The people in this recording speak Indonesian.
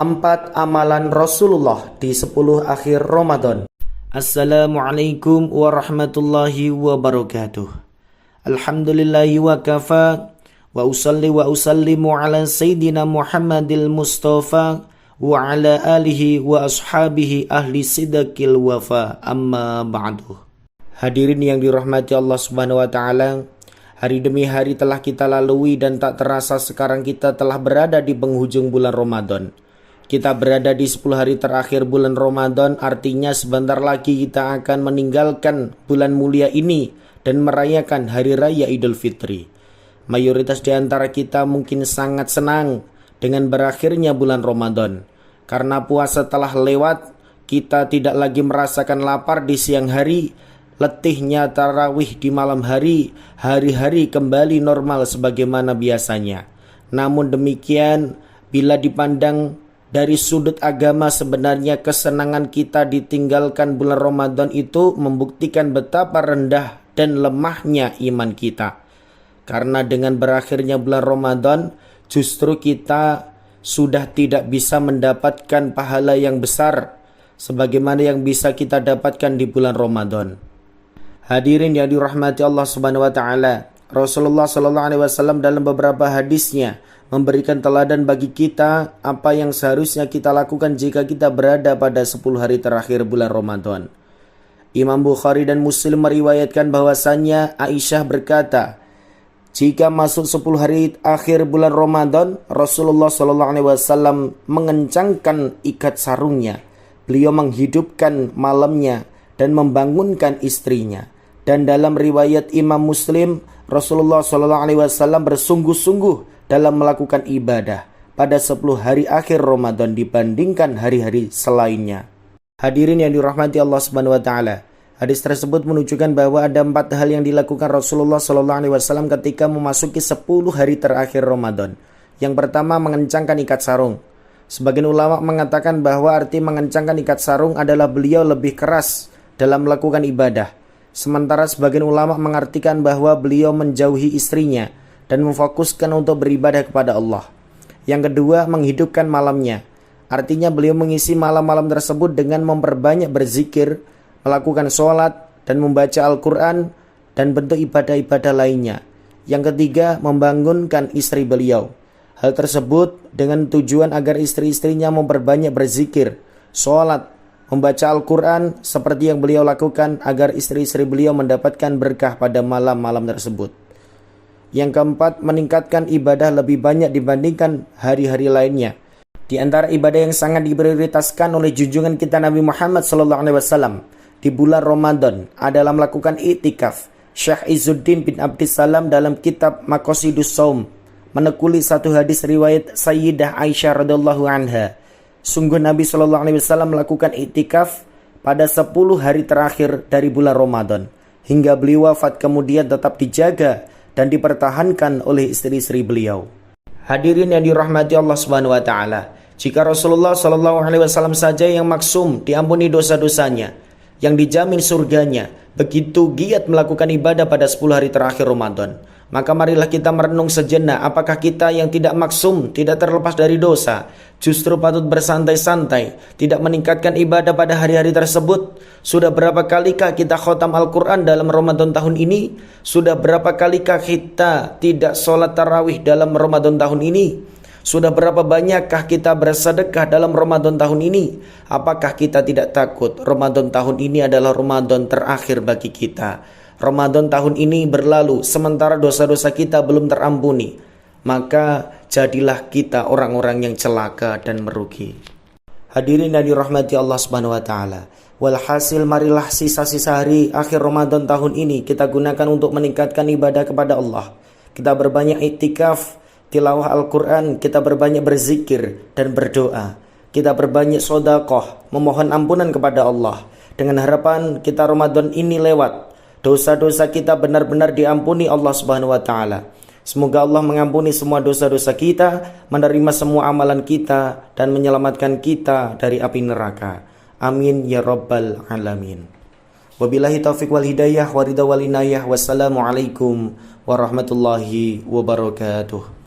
4 amalan Rasulullah di 10 akhir Ramadan. Assalamualaikum warahmatullahi wabarakatuh. Alhamdulillahi wa kafa, wa usalli wa usallimu ala sayyidina Muhammadil Mustafa wa ala alihi wa ashabihi ahli sidqil wafa, amma ba'du. Hadirin yang dirahmati Allah Subhanahu wa taala, hari demi hari telah kita lalui dan tak terasa sekarang kita telah berada di penghujung bulan Ramadan. Kita berada di 10 hari terakhir bulan Ramadan, artinya sebentar lagi kita akan meninggalkan bulan mulia ini dan merayakan Hari Raya Idul Fitri. Mayoritas di antara kita mungkin sangat senang dengan berakhirnya bulan Ramadan. Karena puasa telah lewat, kita tidak lagi merasakan lapar di siang hari, letihnya tarawih di malam hari, hari-hari kembali normal sebagaimana biasanya. Namun demikian, bila dipandang dari sudut agama, sebenarnya kesenangan kita ditinggalkan bulan Ramadan itu membuktikan betapa rendah dan lemahnya iman kita. Karena dengan berakhirnya bulan Ramadan, justru kita sudah tidak bisa mendapatkan pahala yang besar sebagaimana yang bisa kita dapatkan di bulan Ramadan. Hadirin yang dirahmati Allah Subhanahu wa taala, Rasulullah sallallahu alaihi wasallam dalam beberapa hadisnya memberikan teladan bagi kita apa yang seharusnya kita lakukan jika kita berada pada 10 hari terakhir bulan Ramadan. Imam Bukhari dan Muslim meriwayatkan bahwasannya Aisyah berkata, jika masuk 10 hari akhir bulan Ramadan, Rasulullah SAW mengencangkan ikat sarungnya. Beliau menghidupkan malamnya dan membangunkan istrinya. Dan dalam riwayat Imam Muslim, Rasulullah SAW bersungguh-sungguh dalam melakukan ibadah pada 10 hari akhir Ramadan dibandingkan hari-hari selainnya. Hadirin yang dirahmati Allah Subhanahu wa taala, hadis tersebut menunjukkan bahwa ada 4 hal yang dilakukan Rasulullah SAW ketika memasuki 10 hari terakhir Ramadan. Yang pertama, mengencangkan ikat sarung. Sebagian ulama mengatakan bahwa arti mengencangkan ikat sarung adalah beliau lebih keras dalam melakukan ibadah. Sementara sebagian ulama mengartikan bahwa beliau menjauhi istrinya dan memfokuskan untuk beribadah kepada Allah. Yang kedua, menghidupkan malamnya. Artinya beliau mengisi malam-malam tersebut dengan memperbanyak berzikir, melakukan sholat, dan membaca Al-Quran, dan bentuk ibadah-ibadah lainnya. Yang ketiga, membangunkan istri beliau. Hal tersebut dengan tujuan agar istri-istrinya memperbanyak berzikir, sholat, membaca Al-Quran, seperti yang beliau lakukan agar istri-istri beliau mendapatkan berkah pada malam-malam tersebut. Yang keempat, meningkatkan ibadah lebih banyak dibandingkan hari-hari lainnya. Di antara ibadah yang sangat diprioritaskan oleh junjungan kita Nabi Muhammad SAW di bulan Ramadan adalah melakukan i'tikaf. Syekh Izzuddin bin Abdissalam dalam kitab Maqasidus Shaum menekuli satu hadis riwayat Sayyidah Aisyah radhiyallahu anha. Sungguh Nabi SAW melakukan i'tikaf pada 10 hari terakhir dari bulan Ramadan hingga beliau wafat, kemudian tetap dijaga dan dipertahankan oleh istri-istri beliau. Hadirin yang dirahmati Allah Subhanahu wa taala, jika Rasulullah SAW saja yang maksum diampuni dosa-dosanya, yang dijamin surganya, begitu giat melakukan ibadah pada 10 hari terakhir Ramadan, maka marilah kita merenung sejenak, apakah kita yang tidak maksum, tidak terlepas dari dosa, justru patut bersantai-santai, tidak meningkatkan ibadah pada hari-hari tersebut? Sudah berapa kalikah kita khotam Al-Quran dalam Ramadan tahun ini? Sudah berapa kalikah kita tidak sholat tarawih dalam Ramadan tahun ini? Sudah berapa banyakkah kita bersedekah dalam Ramadan tahun ini? Apakah kita tidak takut Ramadan tahun ini adalah Ramadan terakhir bagi kita? Ramadan tahun ini berlalu sementara dosa-dosa kita belum terampuni. Maka jadilah kita orang-orang yang celaka dan merugi. Hadirin yang dirahmati Allah Subhanahu wa taala, walhasil marilah sisa-sisa hari akhir Ramadan tahun ini kita gunakan untuk meningkatkan ibadah kepada Allah. Kita berbanyak iktikaf, tilawah Al-Quran, kita berbanyak berzikir dan berdoa. Kita berbanyak sedekah, memohon ampunan kepada Allah, dengan harapan kita Ramadan ini lewat, dosa-dosa kita benar-benar diampuni Allah Subhanahu wa taala. Semoga Allah mengampuni semua dosa-dosa kita, menerima semua amalan kita, dan menyelamatkan kita dari api neraka. Amin ya rabbal alamin. Wabillahi taufiq wal hidayah wa ridha wal inayah. Wassalamualaikum warahmatullahi wabarakatuh.